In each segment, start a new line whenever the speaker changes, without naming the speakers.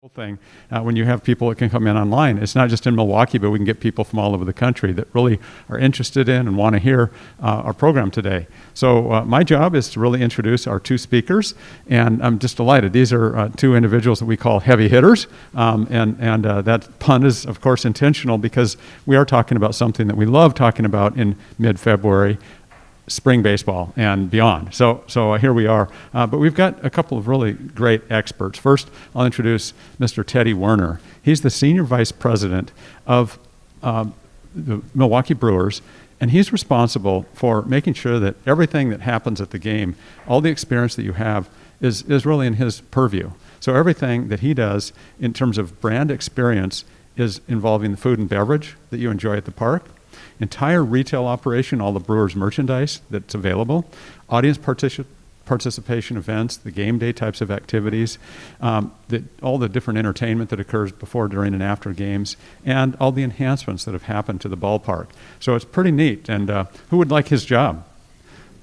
thing when you have people that can come in online. It's not just in Milwaukee, but we can get people from all over the country that really are interested in and want to hear our program today. So my job is to really introduce our two speakers, and I'm just delighted. These are two individuals that we call heavy hitters, and that pun is, of course, intentional because we are talking about something that we love talking about in mid-February, spring baseball and beyond. So here we are. But we've got a couple of really great experts. First, I'll introduce Mr. Teddy Werner. He's the Senior Vice President of the Milwaukee Brewers, and he's responsible for making sure that everything that happens at the game, all the experience that you have, is really in his purview. So everything that he does in terms of brand experience is involving the food and beverage that you enjoy at the park, entire retail operation, all the Brewers merchandise that's available, audience participation events, the game day types of activities, all the different entertainment that occurs before, during, and after games, and all the enhancements that have happened to the ballpark. So it's pretty neat. And who would like his job?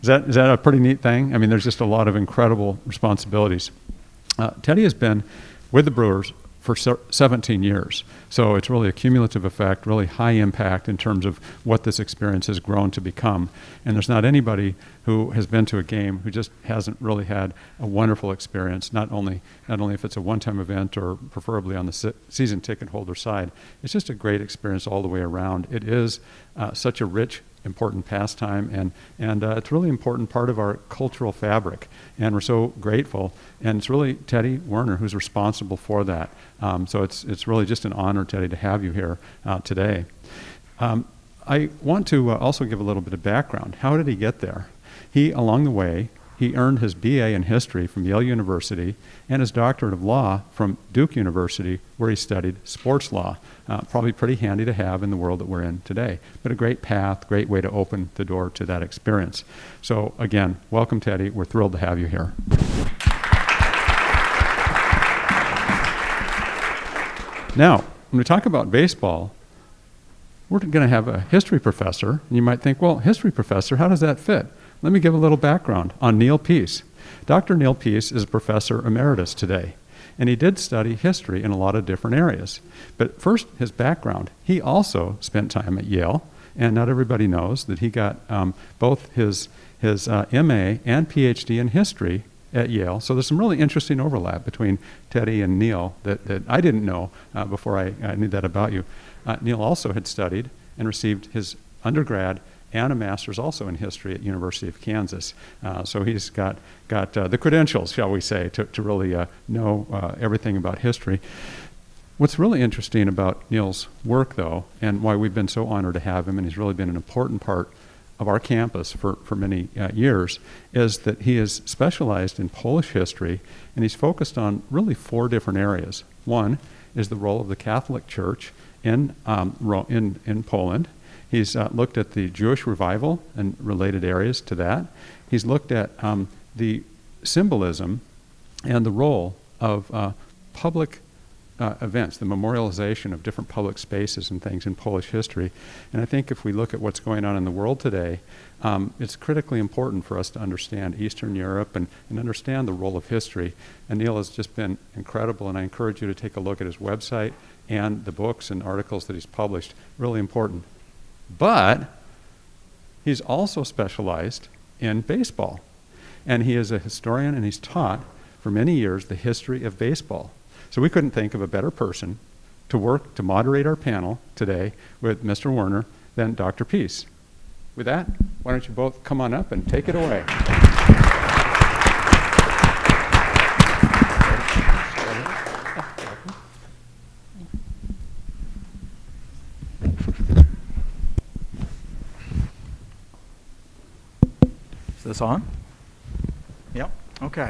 Is that a pretty neat thing? I mean, there's just a lot of incredible responsibilities. Teddy has been with the Brewers for 17 years. So it's really a cumulative effect, really high impact in terms of what this experience has grown to become. And there's not anybody who has been to a game who just hasn't really had a wonderful experience, not only if it's a one-time event or preferably on the season ticket holder side. It's just a great experience all the way around. It is such a rich, important pastime, and it's a really important part of our cultural fabric, and we're so grateful. And it's really Teddy Werner who's responsible for that. So it's really just an honor, Teddy, to have you here today. I want to also give a little bit of background. How did he get there? Along the way, he earned his BA in history from Yale University and his doctorate of law from Duke University, where he studied sports law. Probably pretty handy to have in the world that we're in today, but a great path, great way to open the door to that experience. So again, welcome, Teddy. We're thrilled to have you here. Now, when we talk about baseball, we're going to have a history professor, and you might think, well, history professor, how does that fit? Let me give a little background on Neal Pease. Dr. Neal Pease is a professor emeritus today, and he did study history in a lot of different areas. But first, his background. He also spent time at Yale, and not everybody knows that he got both his MA and PhD in history at Yale. So there's some really interesting overlap between Teddy and Neal that I didn't know before I knew that about you. Neal also had studied and received his undergrad and a master's also in history at University of Kansas. So he's got the credentials, shall we say, to really know everything about history. What's really interesting about Neal's work, though, and why we've been so honored to have him, and he's really been an important part of our campus for many years, is that he is specialized in Polish history, and he's focused on really 4 different areas. One is the role of the Catholic Church in Poland. He's looked at the Jewish revival and related areas to that. He's looked at the symbolism and the role of public events, the memorialization of different public spaces and things in Polish history. And I think if we look at what's going on in the world today, it's critically important for us to understand Eastern Europe and understand the role of history. And Neal has just been incredible, and I encourage you to take a look at his website and the books and articles that he's published. Really important. But he's also specialized in baseball. And he is a historian, and he's taught for many years the history of baseball. So we couldn't think of a better person to moderate our panel today with Mr. Werner than Dr. Pease. With that, why don't you both come on up and take it away.
Is this on? Yep. Okay.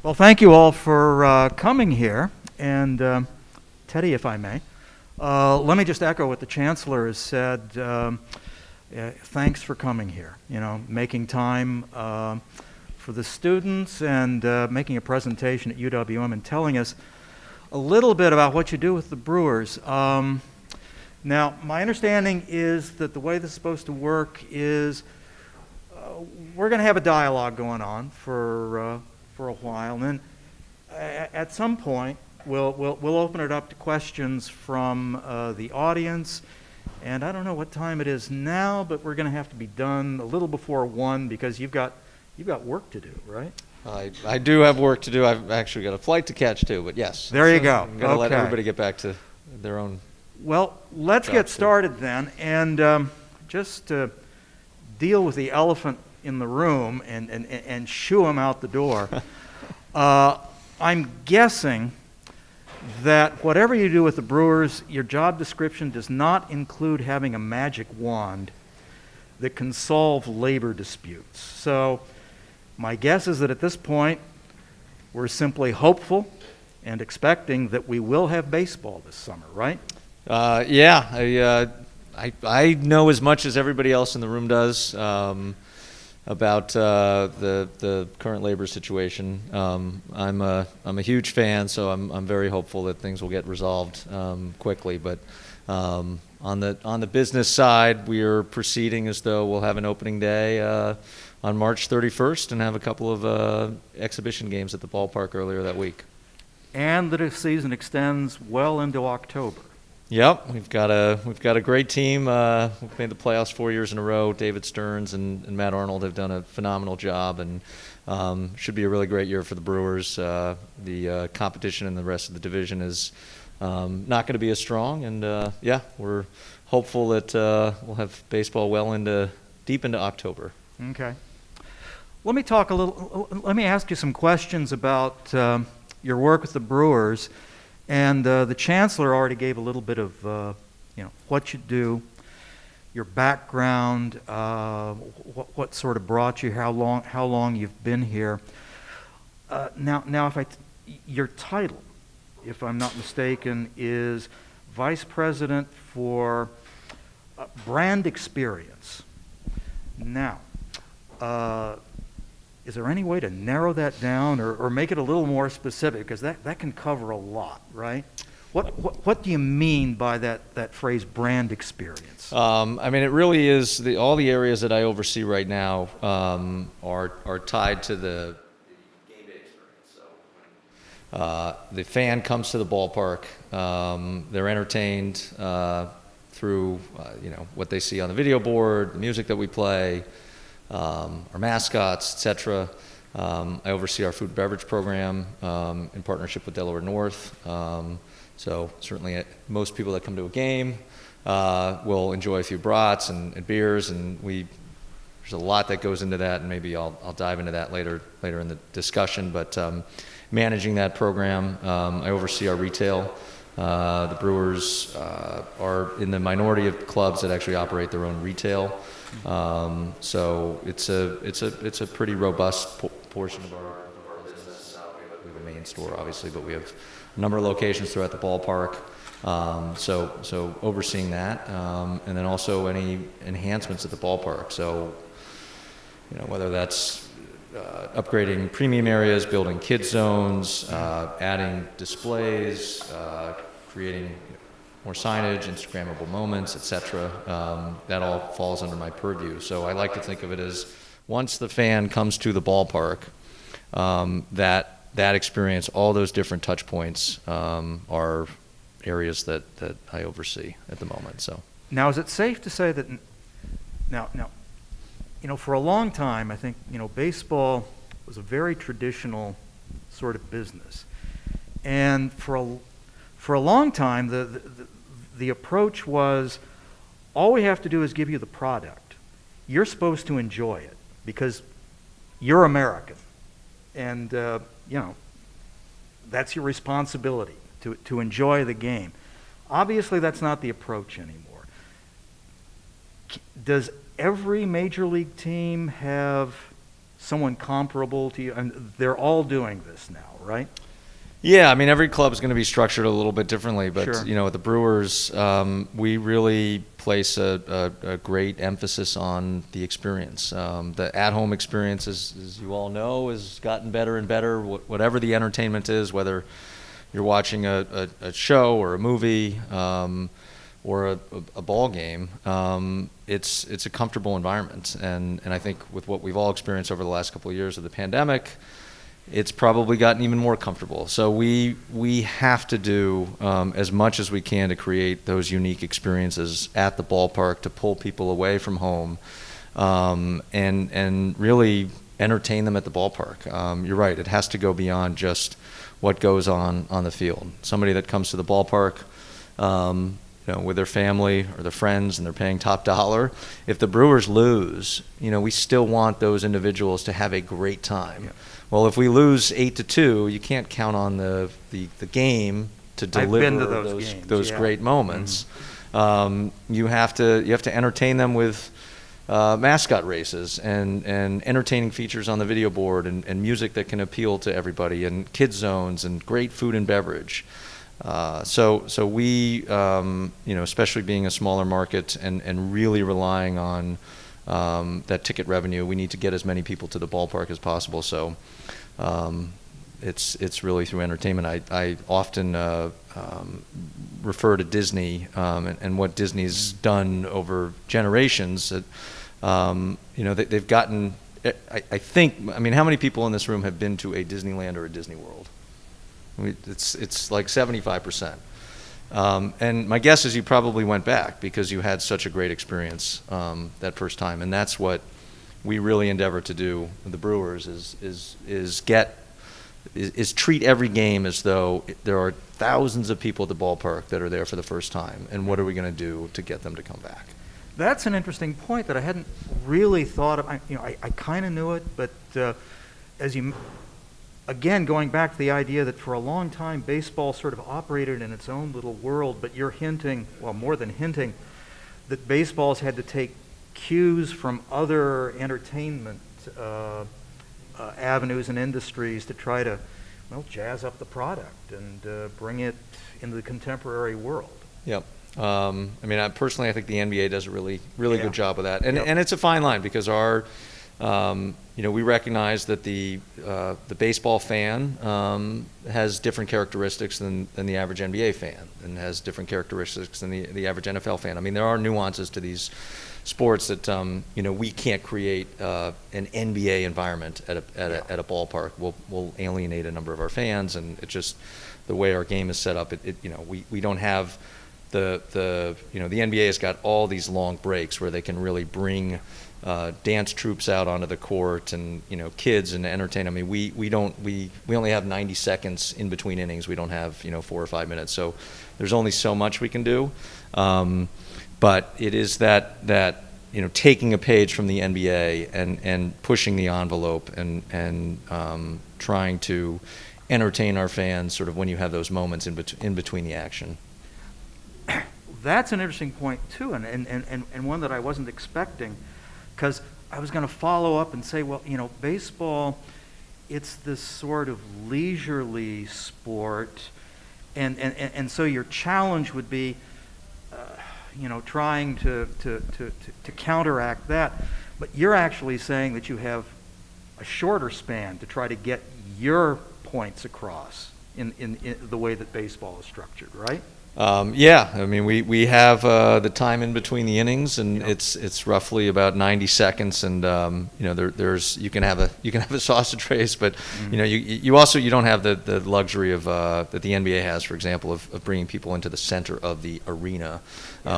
Well, thank you all for coming here. And Teddy, if I may, let me just echo what the Chancellor has said. Thanks for coming here, making time for the students and making a presentation at UWM and telling us a little bit about what you do with the Brewers. Now, my understanding is that the way this is supposed to work is we're going to have a dialogue going on for a while, and then at some point we'll open it up to questions from the audience. And I don't know what time it is now, but we're going to have to be done a little before 1 because you've got work to do, right?
I do have work to do. I've actually got a flight to catch too, but yes.
There you go.
I'm going to let everybody get back to their own.
Well, let's get started then, and just to deal with the elephant in the room and shoo him out the door. I'm guessing that whatever you do with the Brewers, your job description does not include having a magic wand that can solve labor disputes. So my guess is that at this point, we're simply hopeful and expecting that we will have baseball this summer, right?
Yeah, I know as much as everybody else in the room does about the current labor situation. I'm a huge fan, so I'm very hopeful that things will get resolved quickly. But on the business side, we are proceeding as though we'll have an opening day on March 31st and have a couple of exhibition games at the ballpark earlier that week.
And the season extends well into October.
Yep, we've got a great team. We've made the playoffs 4 years in a row. David Stearns and Matt Arnold have done a phenomenal job, and should be a really great year for the Brewers. The competition in the rest of the division is not going to be as strong, and yeah, we're hopeful that we'll have baseball deep into October.
Okay. Let me ask you some questions about your work with the Brewers. And the Chancellor already gave a little bit of, what you do, your background, what sort of brought you, how long you've been here. Now, your title, if I'm not mistaken, is Vice President for Brand Experience. Now, is there any way to narrow that down or make it a little more specific? Because that can cover a lot, right? What do you mean by that phrase, brand experience?
I mean, it really is all the areas that I oversee right now are tied to the game day experience. So the fan comes to the ballpark, they're entertained through what they see on the video board, the music that we play. Our mascots, etc. I oversee our food and beverage program in partnership with Delaware North. So certainly most people that come to a game will enjoy a few brats and beers, and there's a lot that goes into that, and maybe I'll dive into that later in the discussion. But managing that program, I oversee our retail. The Brewers are in the minority of clubs that actually operate their own retail. So it's a pretty robust portion of our business. We have a main store, obviously, but we have a number of locations throughout the ballpark. So overseeing that, and then also any enhancements at the ballpark. So whether that's upgrading premium areas, building kid zones, adding displays, creating more signage, Instagrammable moments, etc. That all falls under my purview. So I like to think of it as once the fan comes to the ballpark, that experience, all those different touch points are areas that I oversee at the moment. So
now, is it safe to say that now for a long time, I think baseball was a very traditional sort of business, and for a long time the approach was, all we have to do is give you the product. You're supposed to enjoy it because you're American, and that's your responsibility to enjoy the game. Obviously, that's not the approach anymore. Does every major league team have someone comparable to you? And they're all doing this now, right?
Yeah, I mean, every club is going to be structured a little bit differently, but
Sure.
At the Brewers, we really place a great emphasis on the experience. The at-home experience, as you all know, has gotten better and better. Whatever the entertainment is, whether you're watching a show or a movie or a ball game, it's a comfortable environment. And I think with what we've all experienced over the last couple of years of the pandemic, it's probably gotten even more comfortable. So we have to do as much as we can to create those unique experiences at the ballpark to pull people away from home, and really entertain them at the ballpark. You're right; it has to go beyond just what goes on the field. Somebody that comes to the ballpark, with their family or their friends, and they're paying top dollar. If the Brewers lose, we still want those individuals to have a great time. Yeah. Well, if we lose 8-2, you can't count on the game to deliver those great moments. Mm-hmm. You have to entertain them with mascot races and entertaining features on the video board and music that can appeal to everybody, and kid zones and great food and beverage. So we, especially being a smaller market and really relying on that ticket revenue, we need to get as many people to the ballpark as possible. So it's really through entertainment. I often refer to Disney and what Disney's done over generations. That they've gotten. I mean, how many people in this room have been to a Disneyland or a Disney World? It's like 75%. And my guess is you probably went back because you had such a great experience that first time. And that's what we really endeavor to do with the Brewers is treat every game as though there are thousands of people at the ballpark that are there for the first time. And what are we going to do to get them to come back?
That's an interesting point that I hadn't really thought of. I kind of knew it, but again, going back to the idea that for a long time baseball sort of operated in its own little world, but you're hinting, well, more than hinting, that baseball's had to take cues from other entertainment avenues and industries to try to, jazz up the product and bring it into the contemporary world.
Yep. I personally, I think the NBA does a really good job of that, and it's a fine line because our we recognize that the baseball fan has different characteristics than the average NBA fan, and has different characteristics than the average NFL fan. I mean, there are nuances to these sports that we can't create an NBA environment at a ballpark. We'll alienate a number of our fans, and it's just the way our game is set up. We don't have the NBA has got all these long breaks where they can really bring dance troops out onto the court and kids and entertain. I mean, we only have 90 seconds in between innings. We don't have 4 or 5 minutes. So there's only so much we can do. But it is that taking a page from the NBA and pushing the envelope and trying to entertain our fans sort of when you have those moments in between the action.
That's an interesting point too, and one that I wasn't expecting. Because I was going to follow up and say, well, baseball, it's this sort of leisurely sport, and so your challenge would be, trying to counteract that. But you're actually saying that you have a shorter span to try to get your points across in the way that baseball is structured, right?
I mean, we have the time in between the innings, and it's roughly about 90 seconds, and there's you can have a sausage race, but you don't have the luxury of that the NBA has, for example, of bringing people into the center of the arena.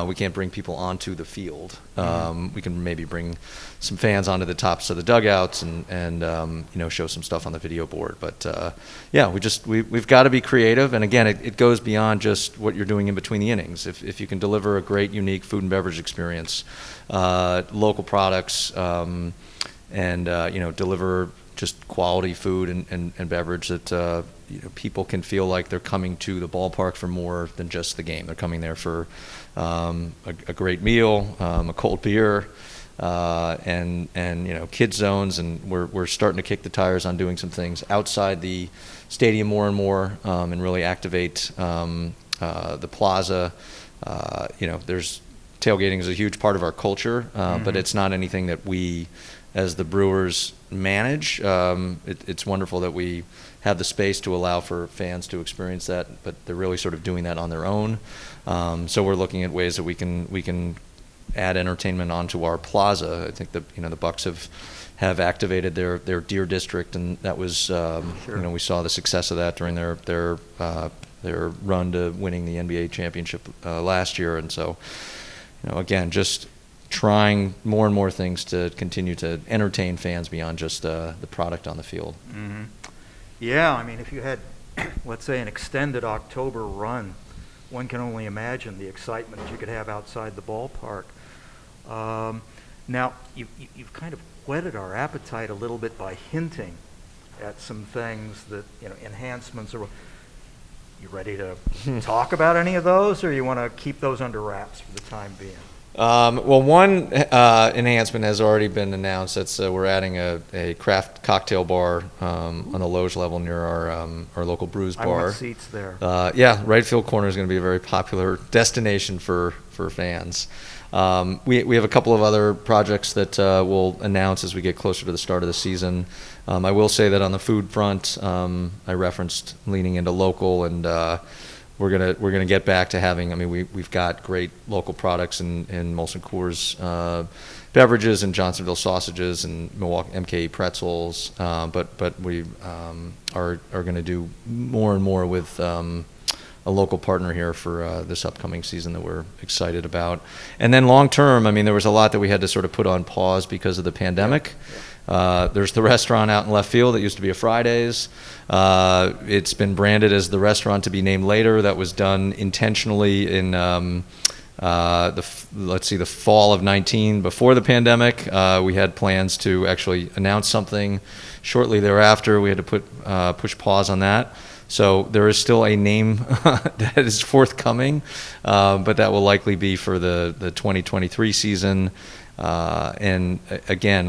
We can't bring people onto the field. We can maybe bring some fans onto the tops of the dugouts and show some stuff on the video board. But we've got to be creative, and again, it goes beyond just what you're doing in between the innings. If you can deliver a great, unique food and beverage experience, local products, and deliver just quality food and beverage that people can feel like they're coming to the ballpark for more than just the game. They're coming there for a great meal, a cold beer, and kid zones, and we're starting to kick the tires on doing some things outside the stadium more and more, and really activate the plaza. There's tailgating is a huge part of our culture, but it's not anything that we, as the Brewers, manage. It's wonderful that we have the space to allow for fans to experience that, but they're really sort of doing that on their own. So we're looking at ways that we can add entertainment onto our plaza. I think the Bucks have have activated their Deer District, and that was
Sure.
we saw the success of that during their run to winning the NBA championship last year, and so again, just trying more and more things to continue to entertain fans beyond just the product on the field.
Mm-hmm. Yeah, I mean, if you had, let's say, an extended October run, one can only imagine the excitement that you could have outside the ballpark. Now, you've kind of whetted our appetite a little bit by hinting at some things that, enhancements are. You ready to talk about any of those, or you want to keep those under wraps for the time being?
Well, one enhancement has already been announced. That's we're adding a craft cocktail bar on the loge level near our local Brews bar.
I want seats there.
Yeah, right field corner is going to be a very popular destination for fans. We have a couple of other projects that we'll announce as we get closer to the start of the season. I will say that on the food front, I referenced leaning into local, and we're gonna get back to having. I mean, we've got great local products in Molson Coors beverages and Johnsonville sausages and Milwaukee MKE pretzels, but we are going to do more and more with a local partner here for this upcoming season that we're excited about. And then long term, I mean, there was a lot that we had to sort of put on pause because of the pandemic. There's the restaurant out in left field that used to be a Fridays. It's been branded as the restaurant to be named later. That was done intentionally in the fall of 19. Before the pandemic, we had plans to actually announce something. Shortly thereafter, we had to push pause on that. So there is still a name that is forthcoming, but that will likely be for the 2023 season. And again,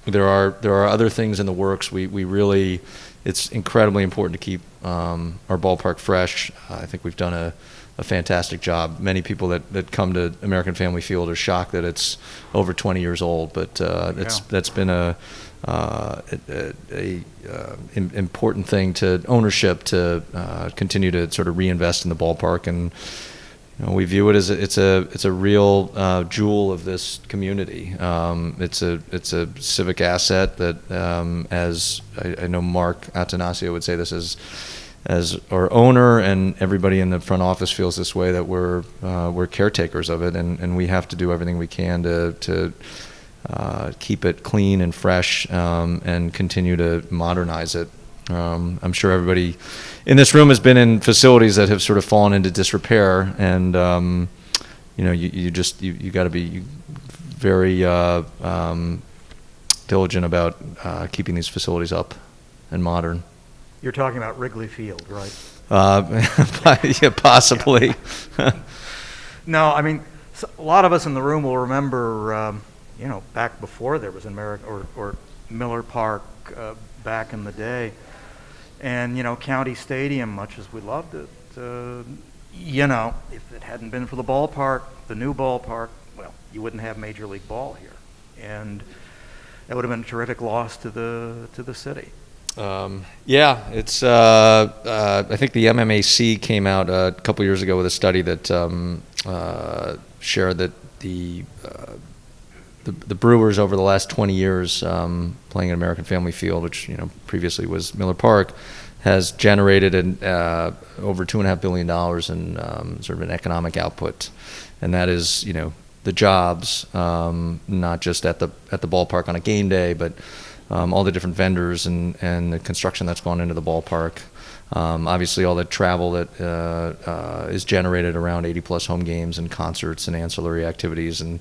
there are other things in the works. We really, it's incredibly important to keep our ballpark fresh. I think we've done a fantastic job. Many people that come to American Family Field are shocked that it's over 20 years old, but that's been a important thing to ownership to continue to sort of reinvest in the ballpark, and we view it as it's a real jewel of this community. It's a civic asset that, as I know Mark Atanasio would say this as our owner, and everybody in the front office feels this way, that we're caretakers of it, and we have to do everything we can to keep it clean and fresh, and continue to modernize it. I'm sure everybody in this room has been in facilities that have sort of fallen into disrepair, and you got to be very diligent about keeping these facilities up and modern.
You're talking about Wrigley Field, right?
Yeah, possibly.
No, I mean, a lot of us in the room will remember, back before there was or Miller Park back in the day. And, County Stadium, much as we loved it, if it hadn't been for the ballpark, the new ballpark, well, you wouldn't have Major League Ball here. And that would have been a terrific loss to the city.
It's. I think the MMAC came out a couple years ago with a study that shared that the Brewers over the last 20 years playing at American Family Field, which previously was Miller Park, has generated over $2.5 billion in sort of an economic output, and that is the jobs, not just at the ballpark on a game day, but all the different vendors and the construction that's gone into the ballpark. Obviously, all the travel that is generated around 80-plus home games and concerts and ancillary activities, and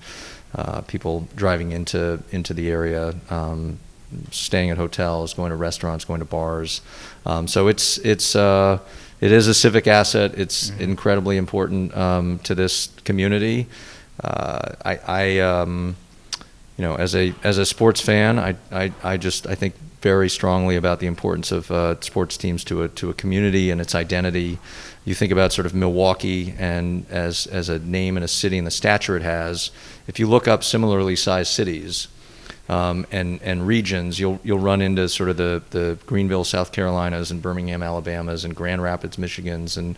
people driving into the area, staying at hotels, going to restaurants, going to bars. So it is a civic asset. It's incredibly important to this community. As a sports fan, I think very strongly about the importance of sports teams to a community and its identity. You think about sort of Milwaukee and as a name and a city and the stature it has. If you look up similarly sized cities, and regions, you'll run into sort of the Greenville, South Carolinas, and Birmingham, Alabamas, and Grand Rapids, Michigans, and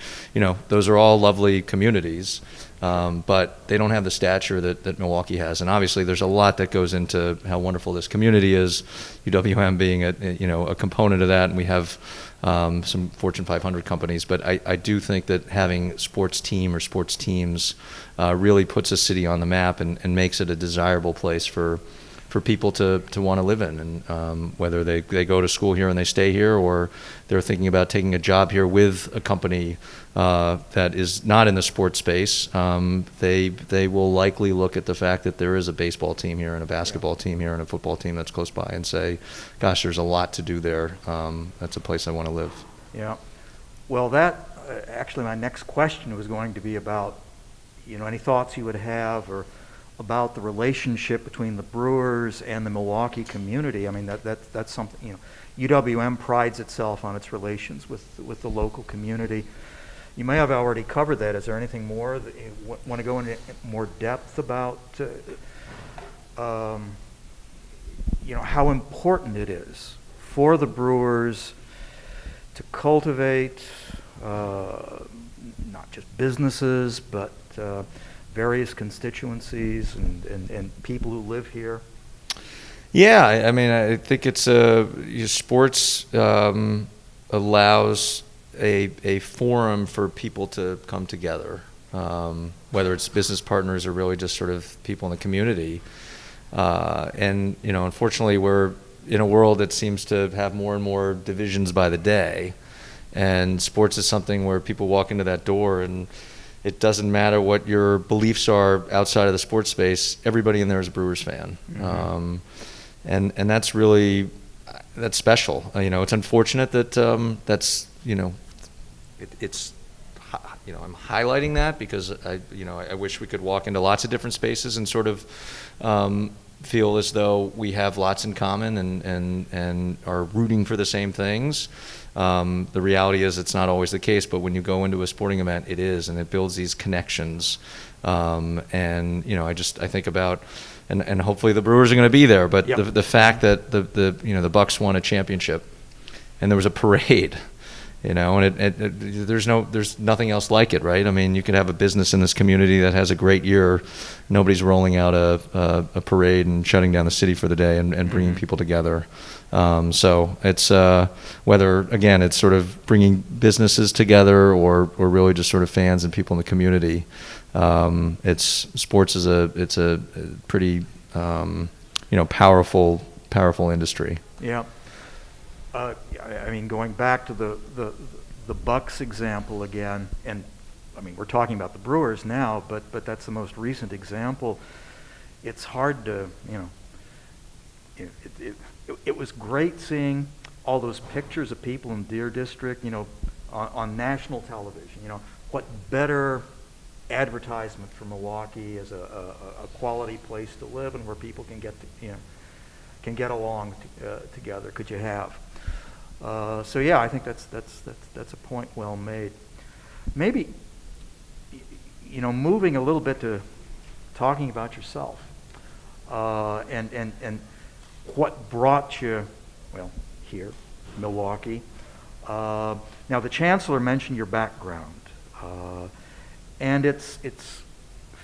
those are all lovely communities, but they don't have the stature that Milwaukee has. And obviously, there's a lot that goes into how wonderful this community is. UWM being a component of that, and we have some Fortune 500 companies. But I do think that having sports team or sports teams really puts a city on the map and makes it a desirable place for people to want to live in, and whether they go to school here and they stay here, or they're thinking about taking a job here with a company that is not in the sports space, they will likely look at the fact that there is a baseball team here and a basketball team here and a football team that's close by and say, gosh, there's a lot to do there. That's a place I want to live.
Yeah. Well, that actually my next question was going to be about any thoughts you would have or about the relationship between the Brewers and the Milwaukee community. I mean, that's something, UWM prides itself on its relations with the local community. You may have already covered that. Is there anything more that you want to go into more depth about, how important it is for the Brewers to cultivate not just businesses, but various constituencies and people who live here?
Yeah, I mean, I think it's sports allows a forum for people to come together, whether it's business partners or really just sort of people in the community. And unfortunately, we're in a world that seems to have more and more divisions by the day, and sports is something where people walk into that door and it doesn't matter what your beliefs are outside of the sports space. Everybody in there is a Brewers fan, and that's special. It's unfortunate that it's I'm highlighting that because I wish we could walk into lots of different spaces and sort of feel as though we have lots in common and are rooting for the same things. The reality is it's not always the case, but when you go into a sporting event, it is, and it builds these connections. I think about, and hopefully the Brewers are going to be there, but
Yep.
the fact that the Bucks won a championship, and there was a parade. And there's nothing else like it, right? I mean, you could have a business in this community that has a great year. Nobody's rolling out a parade and shutting down the city for the day and bringing people together. So it's whether, again, it's sort of bringing businesses together or really just sort of fans and people in the community. Sports is a pretty powerful industry.
Yeah. I mean, going back to the Bucks example again, and I mean, we're talking about the Brewers now, but that's the most recent example. It's hard to, it was great seeing all those pictures of people in Deer District, on national television. What better advertisement for Milwaukee as a quality place to live and where people can get along together could you have? So yeah, I think that's a point well made. Maybe moving a little bit to talking about yourself and what brought you here, Milwaukee. Now the Chancellor mentioned your background, and it's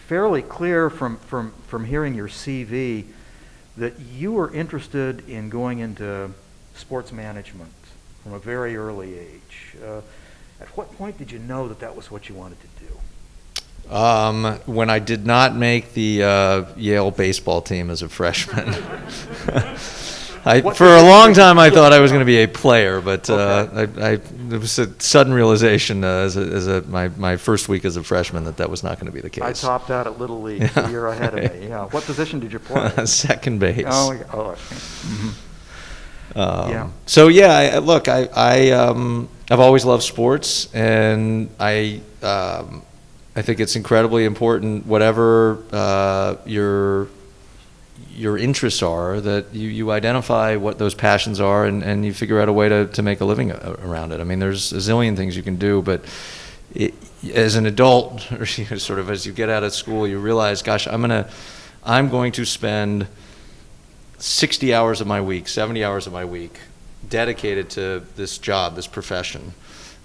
fairly clear from hearing your CV that you were interested in going into sports management from a very early age. At what point did you know that was what you wanted to do?
When I did not make the Yale baseball team as a freshman. For a long time, I thought I was going to be a player, but it was a sudden realization my first week as a freshman that was not going to be the case.
I topped out at Little League a year ahead of me. Yeah. What position did you play?
Second base.
Oh, yeah. Mm-hmm.
So yeah, I've always loved sports, and I think it's incredibly important, whatever your interests are, that you identify what those passions are and you figure out a way to make a living around it. I mean, there's a zillion things you can do, but as an adult, or sort of as you get out of school, you realize, gosh, I'm going to spend 60 hours of my week, 70 hours of my week dedicated to this job, this profession,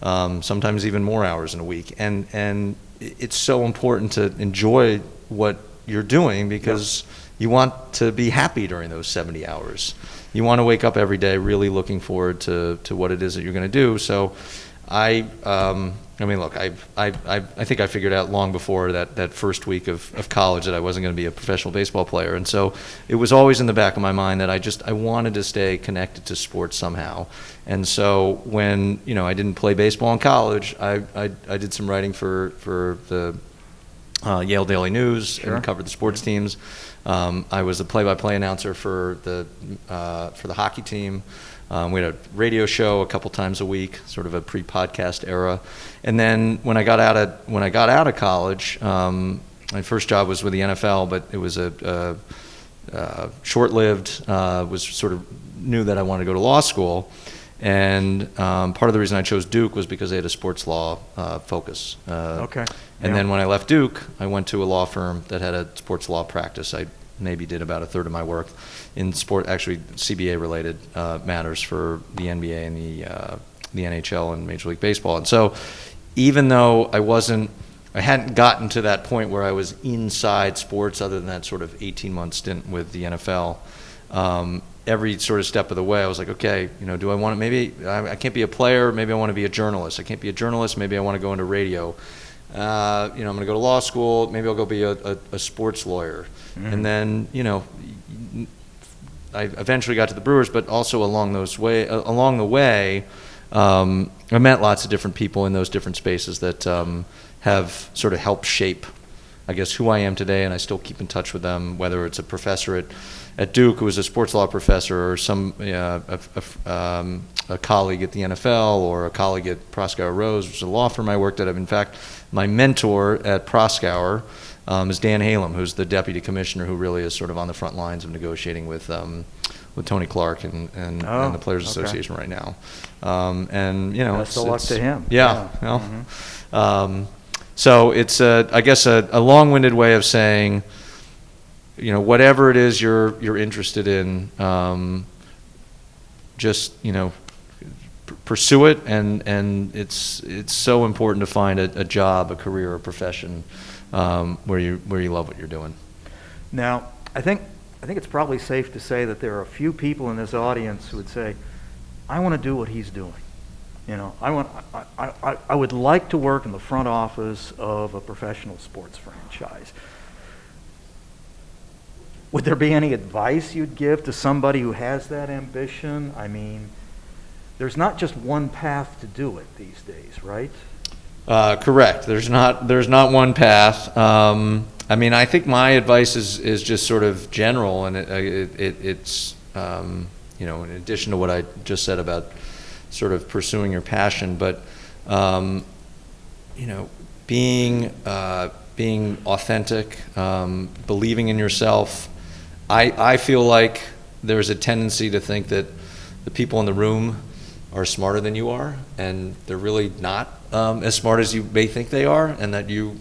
sometimes even more hours in a week. And it's so important to enjoy what you're doing because you want to be happy during those 70 hours. You want to wake up every day really looking forward to what it is that you're going to do. So I mean, look, I think I figured out long before that first week of college that I wasn't going to be a professional baseball player. And so it was always in the back of my mind that I wanted to stay connected to sports somehow. And so when, I didn't play baseball in college, I did some writing for the Yale Daily News and covered the sports teams. I was a play-by-play announcer for the hockey team. We had a radio show a couple times a week, sort of a pre-podcast era. And then when I got out of college, my first job was with the NFL, but it was a short-lived. Was sort of knew that I wanted to go to law school, and part of the reason I chose Duke was because they had a sports law focus.
Okay.
And then when I left Duke, I went to a law firm that had a sports law practice. I maybe did about a third of my work in sport, actually CBA-related matters for the NBA and the NHL and Major League Baseball. And so even though I hadn't gotten to that point where I was inside sports other than that sort of 18-month stint with the NFL, every sort of step of the way, I was like, okay, do I want to, maybe I can't be a player, maybe I want to be a journalist. I can't be a journalist, maybe I want to go into radio. I'm going to go to law school, maybe I'll go be a sports lawyer. And then, I eventually got to the Brewers, but also along the way, I met lots of different people in those different spaces that have sort of helped shape, I guess, who I am today, and I still keep in touch with them, whether it's a professor at Duke who was a sports law professor, or a colleague at the NFL, or a colleague at Proskauer Rose, which is a law firm I worked at. In fact, my mentor at Proskauer is Dan Halem, who's the deputy commissioner who really is sort of on the front lines of negotiating with Tony Clark and the Players Association right now.
Best of luck to him.
Yeah. So it's I guess a long-winded way of saying, whatever it is you're interested in, just pursue it, and it's so important to find a job, a career, a profession where you love what you're doing.
Now, I think it's probably safe to say that there are a few people in this audience who would say, I want to do what he's doing. I would like to work in the front office of a professional sports franchise. Would there be any advice you'd give to somebody who has that ambition? I mean, there's not just one path to do it these days, right?
Correct. There's not one path. I mean, I think my advice is just sort of general, and it's in addition to what I just said about sort of pursuing your passion, but being authentic, believing in yourself. I feel like there's a tendency to think that the people in the room are smarter than you are, and they're really not as smart as you may think they are, and that you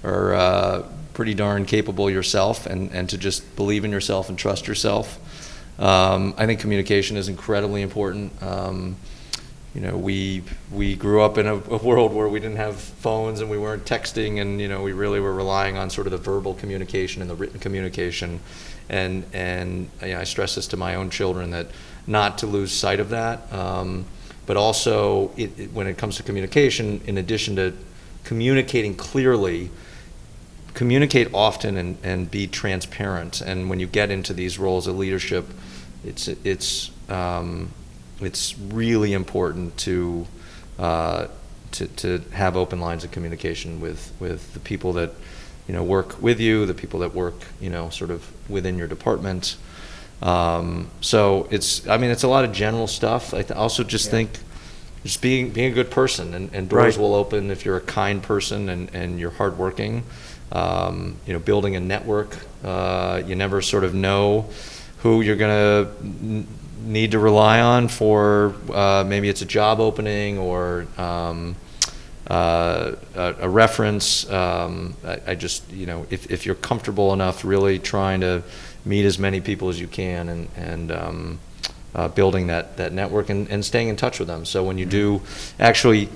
are pretty darn capable yourself, and to just believe in yourself and trust yourself. I think communication is incredibly important. We grew up in a world where we didn't have phones and we weren't texting, and we really were relying on sort of the verbal communication and the written communication, and I stress this to my own children, that not to lose sight of that, but also when it comes to communication, in addition to communicating clearly, communicate often and be transparent. And when you get into these roles of leadership, it's really important to have open lines of communication with the people that work with you, the people that work sort of within your department. So it's a lot of general stuff. I also just think just being a good person, and doors will open if you're a kind person and you're hardworking. Building a network. You never sort of know who you're going to need to rely on for maybe it's a job opening or a reference. I just if you're comfortable enough really trying to meet as many people as you can, and building that network and staying in touch with them. So when you do actually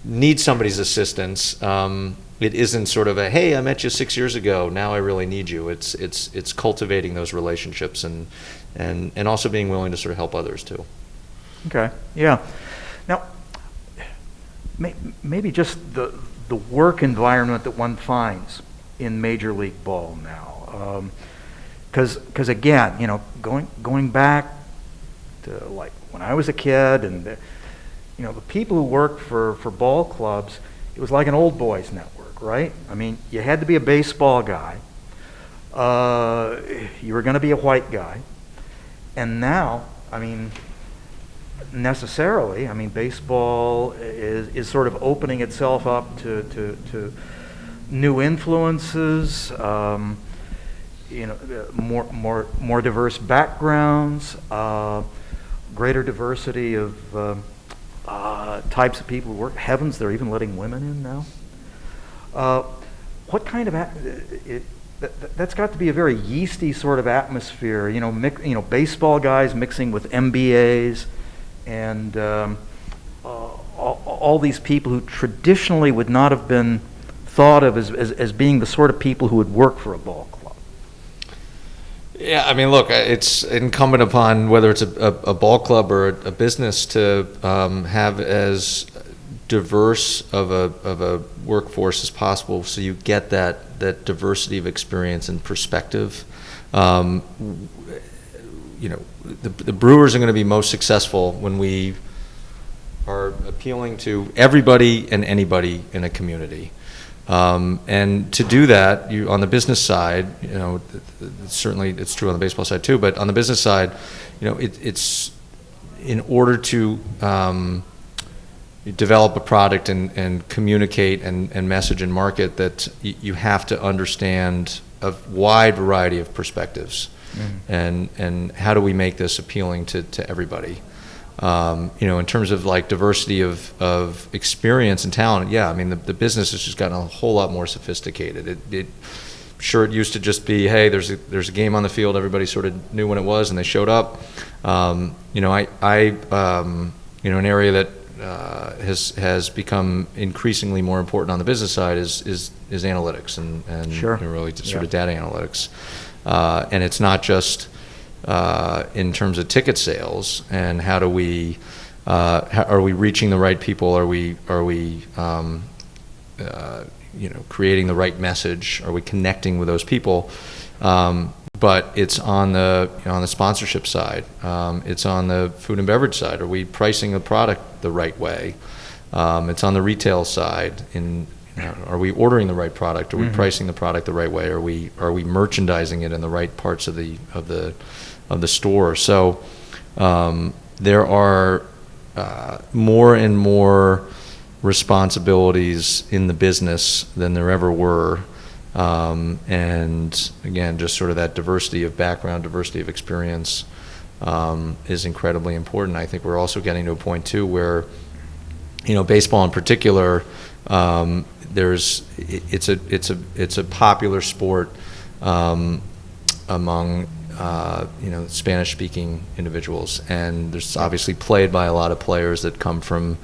need somebody's assistance, it isn't sort of a, hey, I met you 6 years ago, now I really need you. It's cultivating those relationships and also being willing to sort of help others too.
Okay, yeah. Now, maybe just the work environment that one finds in Major League Ball now. Because again, you know, going back to like when I was a kid, and you know, the people who worked for ball clubs, it was like an old boys network, right? I mean, you had to be a baseball guy. You were going to be a white guy. And now, I mean, necessarily, I mean, baseball is sort of opening itself up to new influences, you know, more diverse backgrounds, greater diversity of types of people who work. Heavens, they're even letting women in now. What kind of that's got to be a very yeasty sort of atmosphere. You know, baseball guys mixing with MBAs and all these people who traditionally would not have been thought of as being the sort of people who would work for a ball club.
Yeah, I mean, look, it's incumbent upon whether it's a ball club or a business to have as diverse of a workforce as possible, so you get that diversity of experience and perspective. You know, the Brewers are going to be most successful when we are appealing to everybody and anybody in a community. And to do that, you on the business side, you know, certainly it's true on the baseball side too, but on the business side, you know, it's in order to develop a product and communicate and message and market, that you have to understand a wide variety of perspectives. Mm-hmm. And how do we make this appealing to everybody? You know, in terms of like diversity of experience and talent, yeah, I mean, the business has just gotten a whole lot more sophisticated. Sure, it used to just be, hey, there's a game on the field, everybody sort of knew when it was and they showed up. You know, you know, an area that has become increasingly more important on the business side is analytics and
sure.
You know, really sort of data analytics. And it's not just in terms of ticket sales and how do we are we reaching the right people? Are we you know, creating the right message? Are we connecting with those people? But it's on the sponsorship side. It's on the food and beverage side. Are we pricing the product the right way? It's on the retail side. Are we ordering the right product? Are we pricing the product the right way? Are we merchandising it in the right parts of the store? So there are more and more responsibilities in the business than there ever were. And again, just sort of that diversity of background, diversity of experience is incredibly important. I think we're also getting to a point too where, you know, baseball in particular, it's a popular sport among you know, Spanish-speaking individuals, and there's obviously played by a lot of players that come from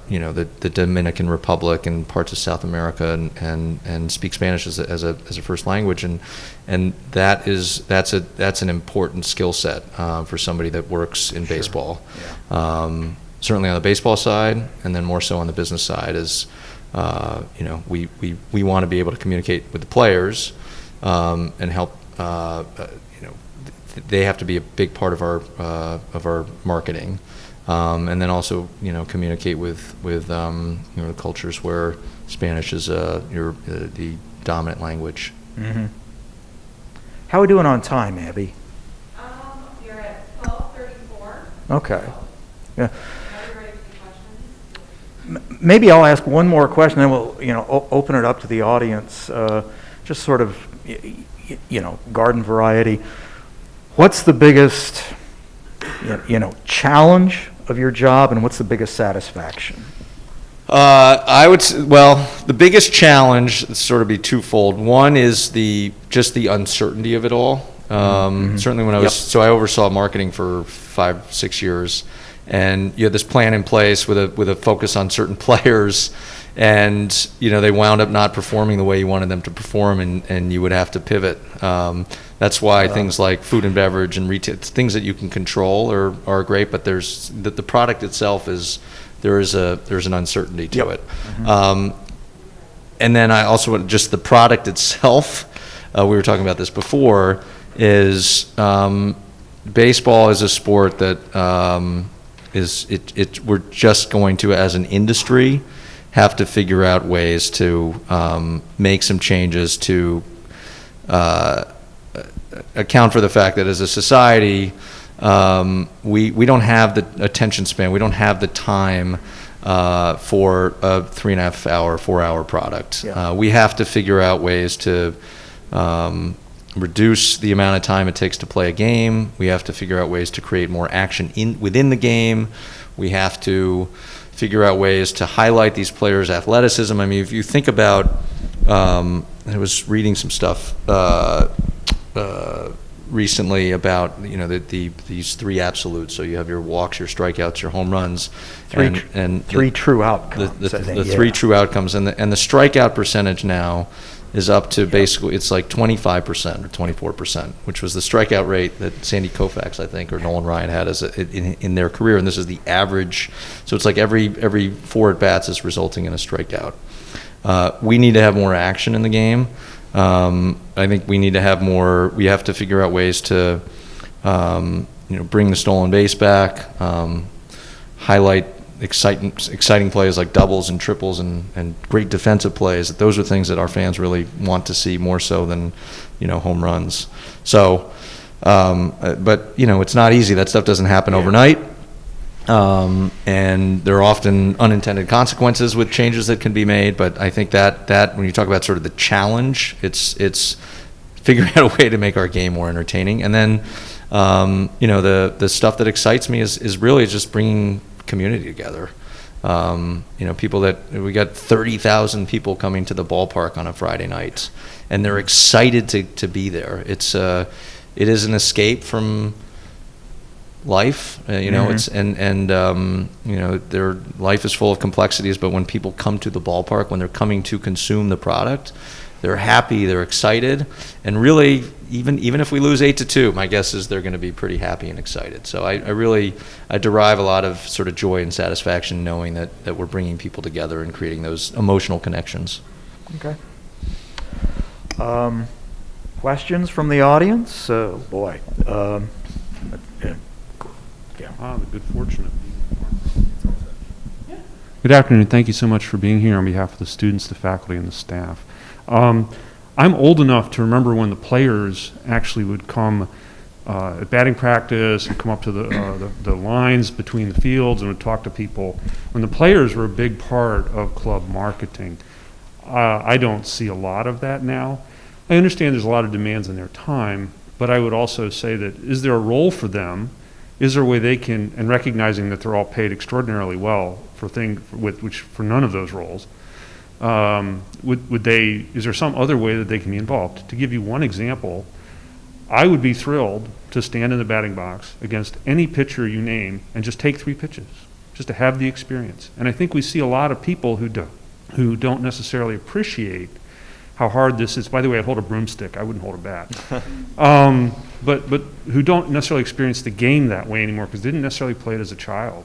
you know, the Dominican Republic and parts of South America and speak Spanish as a first language, and that's an important skill set for somebody that works in baseball. Yeah. Certainly on the baseball side, and then more so on the business side is you know, we want to be able to communicate with the players and help. You know, they have to be a big part of our marketing. And then also, you know, communicate with you know, cultures where Spanish is the dominant language.
Mm-hmm. How are we doing on time, Abby?
You're at 12:34.
Okay. Yeah.
Are you ready for questions?
Maybe I'll ask one more question, then we'll, you know, open it up to the audience. Just sort of, you know, garden variety. What's the biggest, you know, challenge of your job, and what's the biggest satisfaction?
Well, the biggest challenge sort of be twofold. One is just the uncertainty of it all. Certainly when I oversaw marketing for 5-6 years, and you had this plan in place with a focus on certain players, and they wound up not performing the way you wanted them to perform, and you would have to pivot. That's why things like food and beverage and retail, things that you can control are great, but there's the product itself there's an uncertainty to it. And then I also just the product itself. We were talking about this before. Is baseball is a sport that we're just going to, as an industry, have to figure out ways to make some changes to account for the fact that as a society, we don't have the attention span, we don't have the time for a 3.5 hour, 4 hour product. We have to figure out ways to reduce the amount of time it takes to play a game. We have to figure out ways to create more action within the game. We have to figure out ways to highlight these players' athleticism. I mean, if you think about, I was reading some stuff recently about these three absolutes. So you have your walks, your strikeouts, your home runs, and
three true outcomes.
The three true outcomes, and the strikeout percentage now is up to basically it's like 25% or 24%, which was the strikeout rate that Sandy Koufax, I think, or Nolan Ryan had in their career, and this is the average. So it's like every 4 at bats is resulting in a strikeout. We need to have more action in the game. I think we need to have more. We have to figure out ways to, bring the stolen base back, highlight exciting plays like doubles and triples and great defensive plays. Those are things that our fans really want to see more so than, home runs. So, but it's not easy. That stuff doesn't happen overnight. And there are often unintended consequences with changes that can be made. But I think that when you talk about sort of the challenge, it's figuring out a way to make our game more entertaining. And then, the stuff that excites me is really just bringing community together. People we got 30,000 people coming to the ballpark on a Friday night, and they're excited to be there. It is an escape from life, it's their life is full of complexities, but when people come to the ballpark, when they're coming to consume the product, they're happy, they're excited, and really, even if we lose 8-2, my guess is they're going to be pretty happy and excited. So I derive a lot of sort of joy and satisfaction knowing that we're bringing people together and creating those emotional connections.
Okay. Questions from the audience? Boy.
The good fortune of being. Good afternoon. Thank you so much for being here on behalf of the students, the faculty, and the staff. I'm old enough to remember when the players actually would come at batting practice and come up to the lines between the fields and would talk to people. When the players were a big part of club marketing, I don't see a lot of that now. I understand there's a lot of demands on their time, but I would also say that is there a role for them? Is there a way they can, and recognizing that they're all paid extraordinarily well for none of those roles, is there some other way that they can be involved? To give you one example, I would be thrilled to stand in the batting box against any pitcher you name and just take 3 pitches, just to have the experience. And I think we see a lot of people who don't necessarily appreciate how hard this is. By the way, I'd hold a broomstick. I wouldn't hold a bat. But who don't necessarily experience the game that way anymore because they didn't necessarily play it as a child.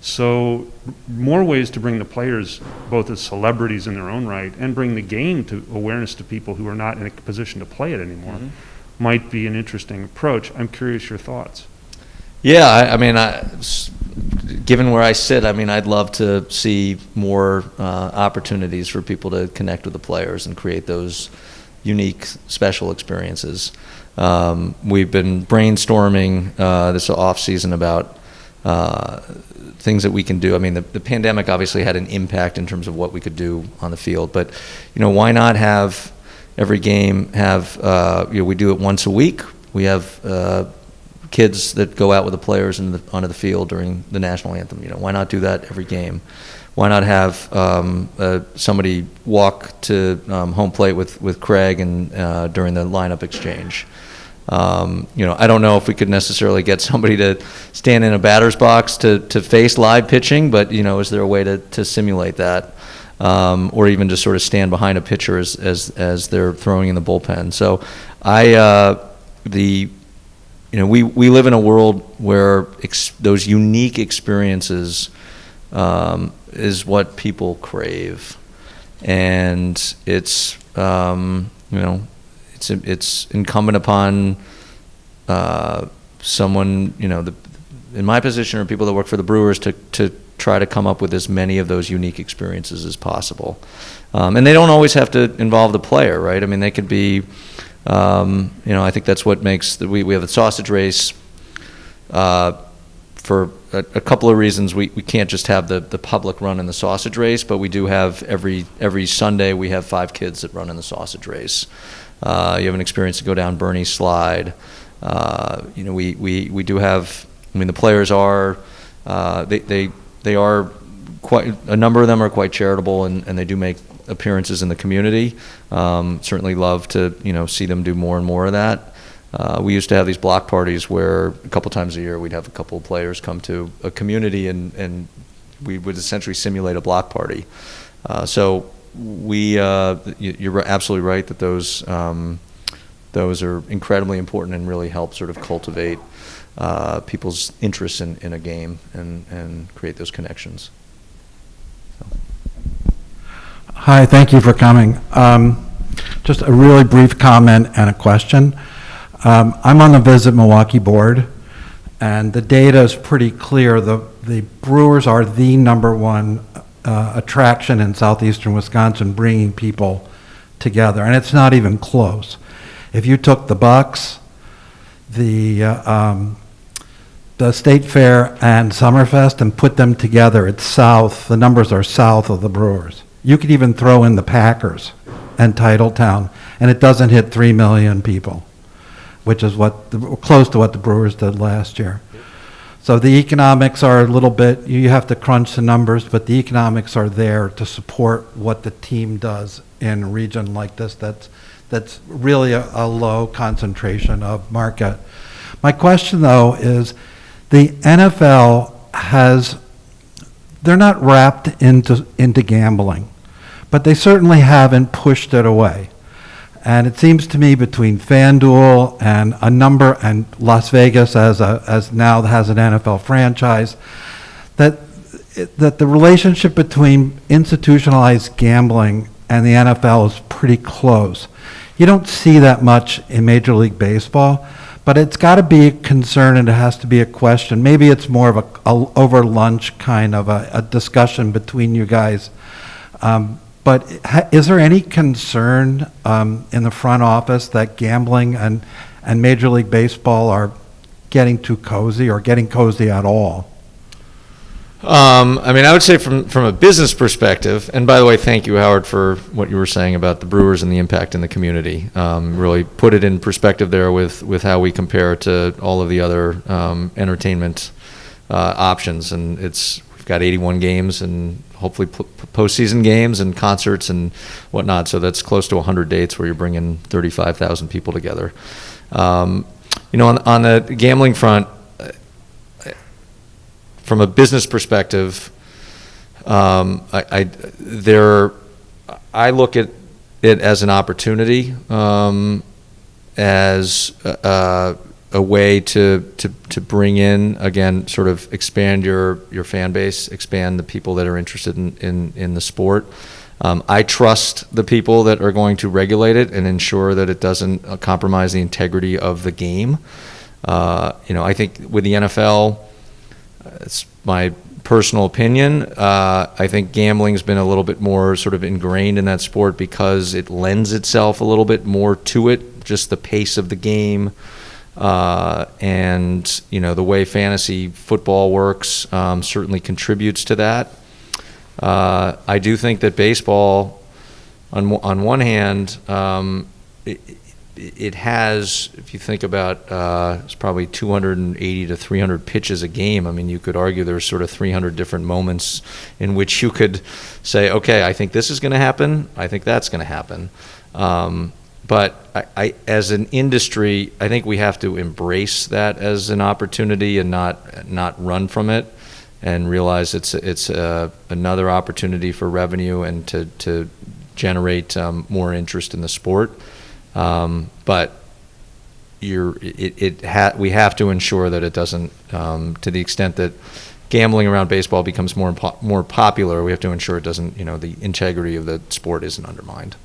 So more ways to bring the players both as celebrities in their own right and bring the game to awareness to people who are not in a position to play it anymore might be an interesting approach. I'm curious your thoughts.
Yeah, given where I sit, I'd love to see more opportunities for people to connect with the players and create those unique, special experiences. We've been brainstorming this off season about things that we can do. The pandemic obviously had an impact in terms of what we could do on the field, but why not have every game have we do it once a week? We have kids that go out with the players onto the field during the national anthem. Why not do that every game? Why not have somebody walk to home plate with Craig and during the lineup exchange? I don't know if we could necessarily get somebody to stand in a batter's box to face live pitching, but is there a way to simulate that, or even just sort of stand behind a pitcher as they're throwing in the bullpen? So we live in a world where those unique experiences is what people crave, and it's it's incumbent upon someone, in my position or people that work for the Brewers to try to come up with as many of those unique experiences as possible. And they don't always have to involve the player, right? I mean, they could be, I think that's what makes, we have a sausage race for a couple of reasons. We can't just have the public run in the sausage race, but we do have every Sunday we have 5 kids that run in the sausage race. You have an experience to go down Bernie's slide. We do have. I mean, the players are. They are quite. A number of them are quite charitable, and they do make appearances in the community. Certainly love to see them do more and more of that. We used to have these block parties where a couple times a year we'd have a couple of players come to a community and we would essentially simulate a block party. So. You're absolutely right that those are incredibly important and really help sort of cultivate people's interest in a game and create those connections. So.
Hi, thank you for coming. Just a really brief comment and a question. I'm on the Visit Milwaukee board, and the data is pretty clear. The Brewers are the #1 attraction in southeastern Wisconsin, bringing people together, and it's not even close. If you took the Bucks, the State Fair, and Summerfest and put them together, it's south. The numbers are south of the Brewers. You could even throw in the Packers and Titletown, and it doesn't hit 3 million people, which is close to what the Brewers did last year. So the economics are a little bit, you have to crunch the numbers, but the economics are there to support what the team does in a region like this that's really a low concentration of market. My question, though, is the NFL they're not wrapped into gambling, but they certainly haven't pushed it away. And it seems to me between FanDuel and Las Vegas as now has an NFL franchise, that the relationship between institutionalized gambling and the NFL is pretty close. You don't see that much in Major League Baseball, but it's got to be a concern and it has to be a question. Maybe it's more of a over lunch kind of a discussion between you guys. But is there any concern in the front office that gambling and Major League Baseball are getting too cozy or getting cozy at all?
I would say from a business perspective, and by the way, thank you, Howard, for what you were saying about the Brewers and the impact in the community. Really put it in perspective there with how we compare to all of the other entertainment options. And we've got 81 games and hopefully postseason games and concerts and whatnot. So that's close to 100 dates where you're bringing 35,000 people together. On the gambling front, from a business perspective, I look at it as an opportunity, as a way to bring in, again, sort of expand your fan base, expand the people that are interested in the sport. I trust the people that are going to regulate it and ensure that it doesn't compromise the integrity of the game. I think with the NFL, it's my personal opinion. I think gambling's been a little bit more sort of ingrained in that sport because it lends itself a little bit more to it, just the pace of the game. And the way fantasy football works certainly contributes to that. I do think that baseball, on one hand, it has, if you think about, it's probably 280 to 300 pitches a game. I mean, you could argue there's sort of 300 different moments in which you could say, okay, I think this is going to happen. I think that's going to happen. But I, as an industry, I think we have to embrace that as an opportunity and not run from it, and realize it's another opportunity for revenue and to generate more interest in the sport. But we have to ensure that it doesn't, to the extent that gambling around baseball becomes more popular, we have to ensure it doesn't, the integrity of the sport isn't undermined.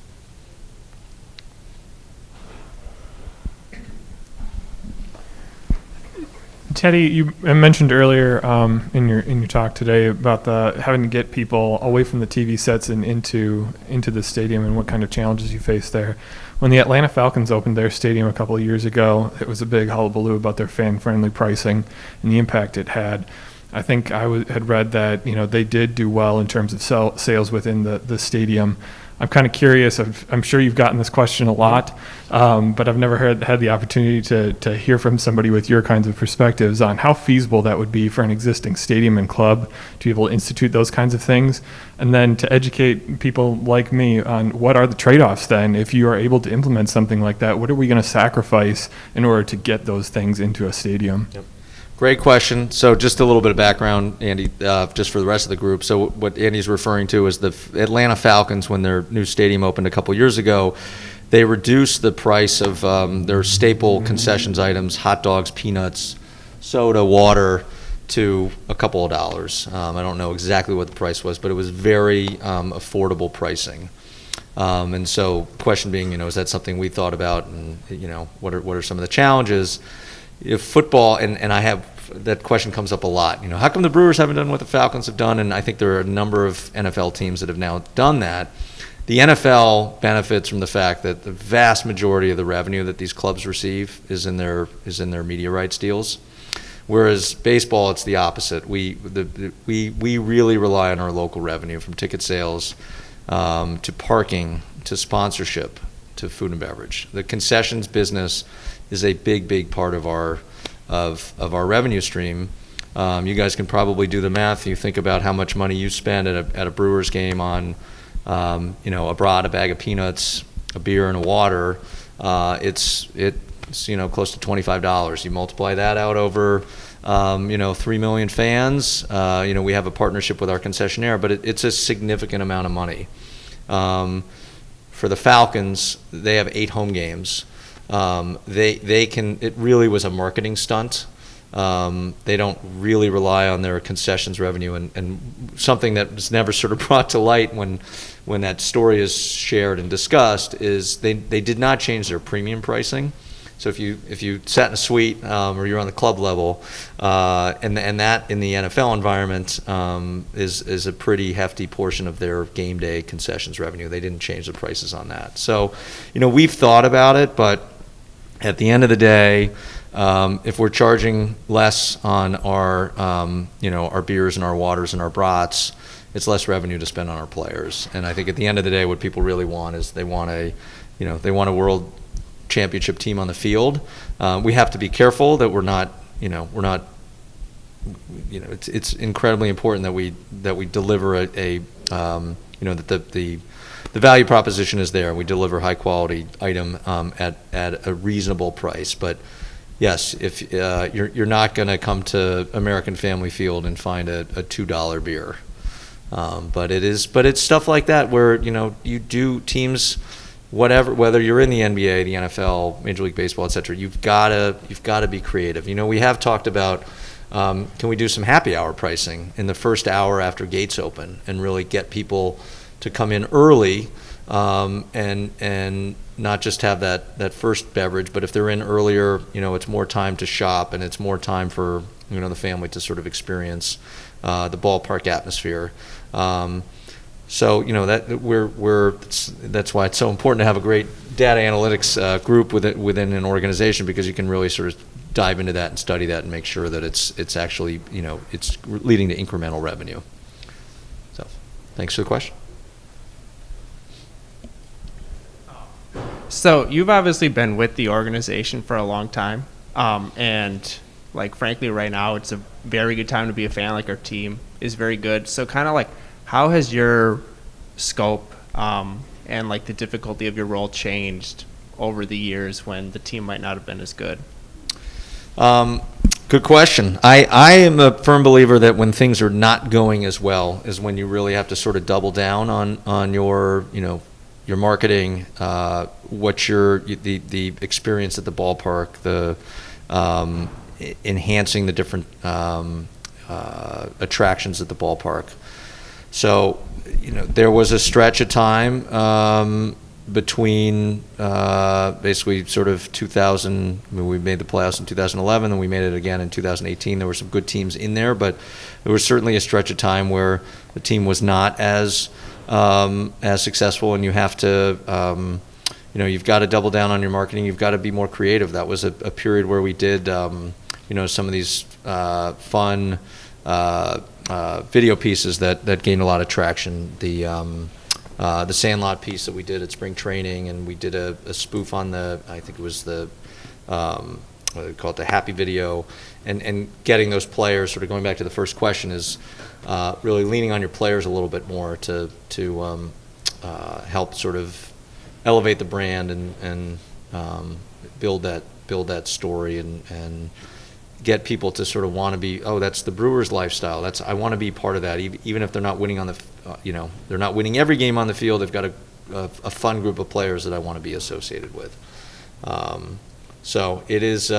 Teddy, you mentioned earlier in your talk today about having to get people away from the TV sets and into the stadium, and what kind of challenges you face there. When the Atlanta Falcons opened their stadium a couple of years ago, it was a big hullabaloo about their fan-friendly pricing and the impact it had. I think I had read that they did do well in terms of sales within the stadium. I'm kind of curious. I'm sure you've gotten this question a lot, but I've never had the opportunity to hear from somebody with your kinds of perspectives on how feasible that would be for an existing stadium and club to be able to institute those kinds of things, and then to educate people like me on what are the trade-offs then if you are able to implement something like that. What are we going to sacrifice in order to get those things into a stadium?
Yep. Great question. So just a little bit of background, Andy, just for the rest of the group. So what Andy's referring to is the Atlanta Falcons, when their new stadium opened a couple years ago, they reduced the price of their staple concessions items, hot dogs, peanuts, soda, water, to a couple of dollars. I don't know exactly what the price was, but it was very affordable pricing. And so question being, is that something we thought about, and, what are some of the challenges? If football, and I have, that question comes up a lot, how come the Brewers haven't done what the Falcons have done? And I think there are a number of NFL teams that have now done that. The NFL benefits from the fact that the vast majority of the revenue that these clubs receive is in their media rights deals. Whereas baseball, it's the opposite. We really rely on our local revenue, from ticket sales to parking to sponsorship to food and beverage. The concessions business is a big part of our revenue stream. You guys can probably do the math. You think about how much money you spend at a Brewers game on, a brat, a bag of peanuts, a beer, and a water. It's close to $25. You multiply that out over 3 million fans. We have a partnership with our concessionaire, but it's a significant amount of money. For the Falcons, they have 8 home games. It really was a marketing stunt. They don't really rely on their concessions revenue, and something that was never sort of brought to light when that story is shared and discussed is they did not change their premium pricing. So if you sat in a suite or you're on the club level, and that in the NFL environment is a pretty hefty portion of their game day concessions revenue. They didn't change the prices on that. So, we've thought about it, but at the end of the day, if we're charging less on our our beers and our waters and our brats, it's less revenue to spend on our players. And I think at the end of the day, what people really want is they want a world championship team on the field. We have to be careful that we're not. It's incredibly important that we deliver that the value proposition is there. We deliver high quality item at a reasonable price. But yes, if you're not going to come to American Family Field and find a $2 beer, but it's stuff like that where you do teams. Whether you're in the NBA, the NFL, Major League Baseball, et cetera, you've got to be creative. We have talked about can we do some happy hour pricing in the first hour after gates open and really get people to come in early and not just have that first beverage, but if they're in earlier, it's more time to shop and it's more time for the family to sort of experience the ballpark atmosphere. So that's why it's so important to have a great data analytics group within an organization, because you can really sort of dive into that and study that and make sure that it's actually it's leading to incremental revenue. So, thanks for the question.
So you've obviously been with the organization for a long time, and like frankly, right now it's a very good time to be a fan. Like our team is very good. So kind of like, how has your scope and like the difficulty of your role changed over the years when the team might not have been as good?
Good question. I am a firm believer that when things are not going as well is when you really have to sort of double down on your, your marketing, what the experience at the ballpark, the enhancing the different attractions at the ballpark. So, there was a stretch of time between basically sort of 2000. We made the playoffs in 2011, and we made it again in 2018. There were some good teams in there, but there was certainly a stretch of time where the team was not as successful, and you have to, you've got to double down on your marketing. You've got to be more creative. That was a period where we did, some of these fun video pieces that gained a lot of traction. The Sandlot piece that we did at spring training, and we did a spoof on I think it was the, what do they call it, the Happy video, and getting those players, sort of going back to the first question, is really leaning on your players a little bit more to help sort of elevate the brand and build that story and get people to sort of want to be, that's the Brewers lifestyle. I want to be part of that, even if they're not winning on the, they're not winning every game on the field. They've got a fun group of players that I want to be associated with. So it is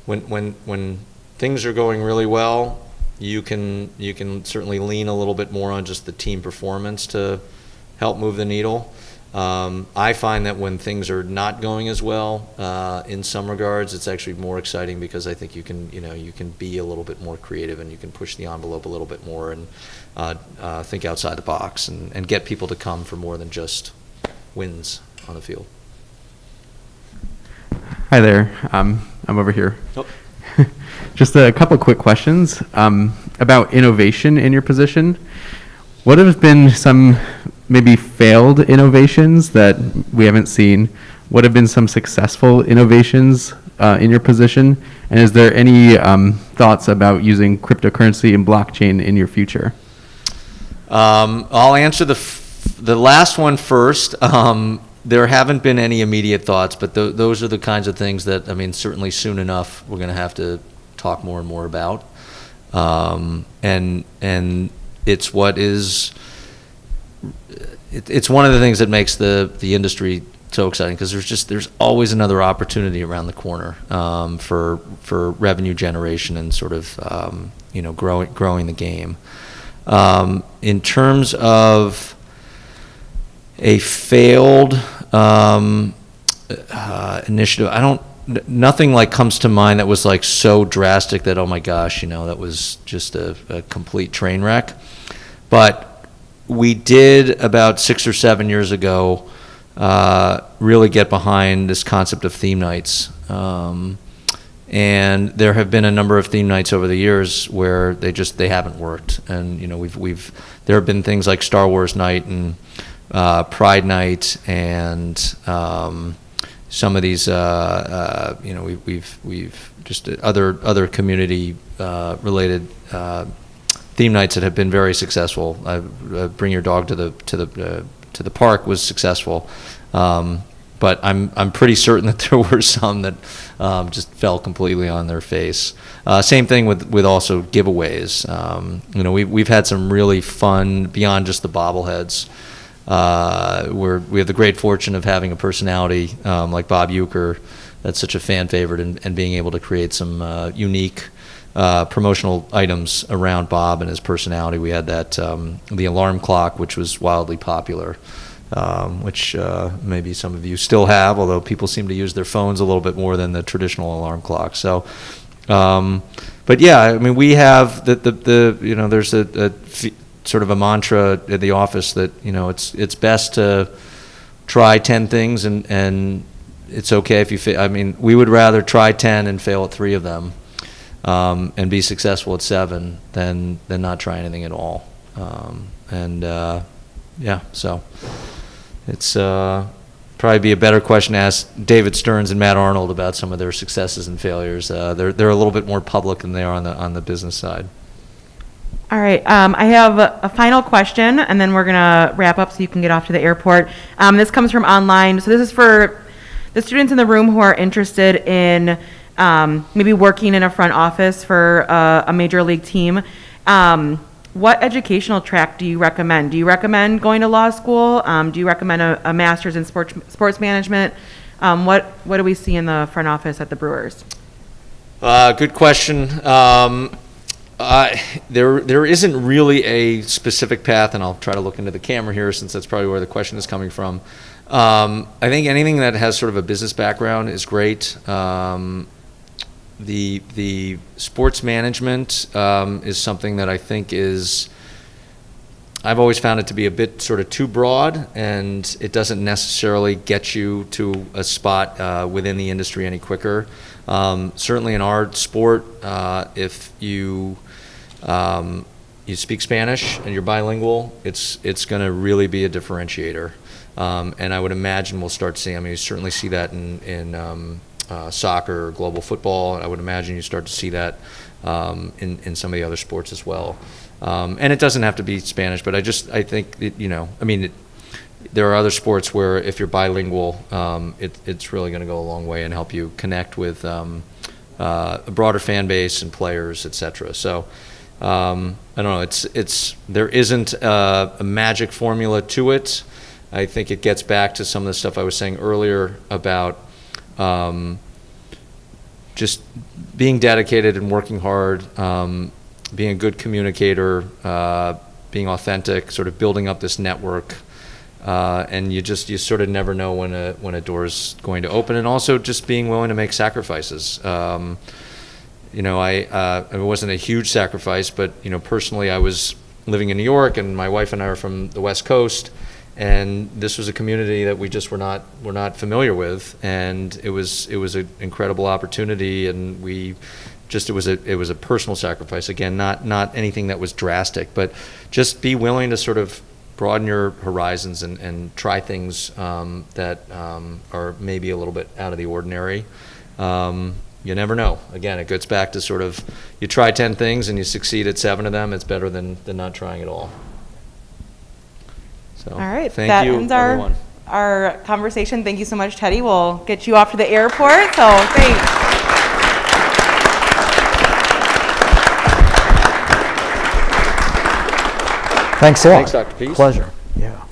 when things are going really well, you can certainly lean a little bit more on just the team performance to help move the needle. I find that when things are not going as well, in some regards, it's actually more exciting because I think you can be a little bit more creative and you can push the envelope a little bit more and think outside the box and get people to come for more than just wins on the field.
Hi there. I'm over here.
Oh.
Just a couple quick questions about innovation in your position. What have been some maybe failed innovations that we haven't seen? What have been some successful innovations in your position? And is there any thoughts about using cryptocurrency and blockchain in your future?
I'll answer the last one first. There haven't been any immediate thoughts, but those are the kinds of things that, certainly soon enough we're going to have to talk more and more about. And it's what is... It's one of the things that makes the industry so exciting, because there's always another opportunity around the corner for revenue generation and sort of growing the game. In terms of a failed initiative, nothing like comes to mind that was like so drastic that, oh my gosh, that was just a complete train wreck. But we did about 6 or 7 years ago really get behind this concept of theme nights, and there have been a number of theme nights over the years where they haven't worked. And there have been things like Star Wars Night and Pride Night and some of these we've just other community related theme nights that have been very successful. Bring your dog to the park was successful, but I'm pretty certain that there were some that just fell completely on their face. Same thing with also giveaways. We've had some really fun beyond just the bobbleheads. We have the great fortune of having a personality like Bob Uecker that's such a fan favorite, and being able to create some unique promotional items around Bob and his personality. We had that the alarm clock, which was wildly popular, which maybe some of you still have, although people seem to use their phones a little bit more than the traditional alarm clock. So, but yeah, we have there's a sort of a mantra at the office that it's best to try 10 things and it's okay if you fail. We would rather try 10 and fail at 3 of them. And be successful at 7 than not try anything at all. So it's probably be a better question to ask David Stearns and Matt Arnold about some of their successes and failures. They're a little bit more public than they are on the business side.
All right, I have a final question, and then we're gonna wrap up so you can get off to the airport. This comes from online, so this is for the students in the room who are interested in maybe working in a front office for a major league team. What educational track do you recommend? Do you recommend going to law school? Do you recommend a master's in sports management? What do we see in the front office at the Brewers?
Good question. There isn't really a specific path, and I'll try to look into the camera here since that's probably where the question is coming from. I think anything that has sort of a business background is great. The sports management is something that I think I've always found it to be a bit sort of too broad, and it doesn't necessarily get you to a spot within the industry any quicker. Certainly in our sport, if you speak Spanish and you're bilingual, it's going to really be a differentiator. And I would imagine we'll start seeing, you certainly see that in soccer or global football. I would imagine you start to see that in some of the other sports as well. And it doesn't have to be Spanish, but I think, there are other sports where if you're bilingual, it's really going to go a long way and help you connect with a broader fan base and players, et cetera. So I don't know. There isn't a magic formula to it. I think it gets back to some of the stuff I was saying earlier about just being dedicated and working hard, being a good communicator, being authentic, sort of building up this network. And you sort of never know when a door's going to open, and also just being willing to make sacrifices. It wasn't a huge sacrifice, but personally, I was living in New York, and my wife and I are from the West Coast, and this was a community that we just were not familiar with, and it was an incredible opportunity, and it was a personal sacrifice. Again, not anything that was drastic, but just be willing to sort of broaden your horizons and try things that are maybe a little bit out of the ordinary. You never know. Again, it goes back to sort of, you try 10 things and you succeed at 7 of them, it's better than not trying at all. So,
All right,
thank
that
you,
ends
everyone.
our conversation. Thank you so much, Teddy. We'll get you off to the airport, so thanks.
Thanks a lot.
Thanks, Dr. Pease.
Pleasure. Yeah.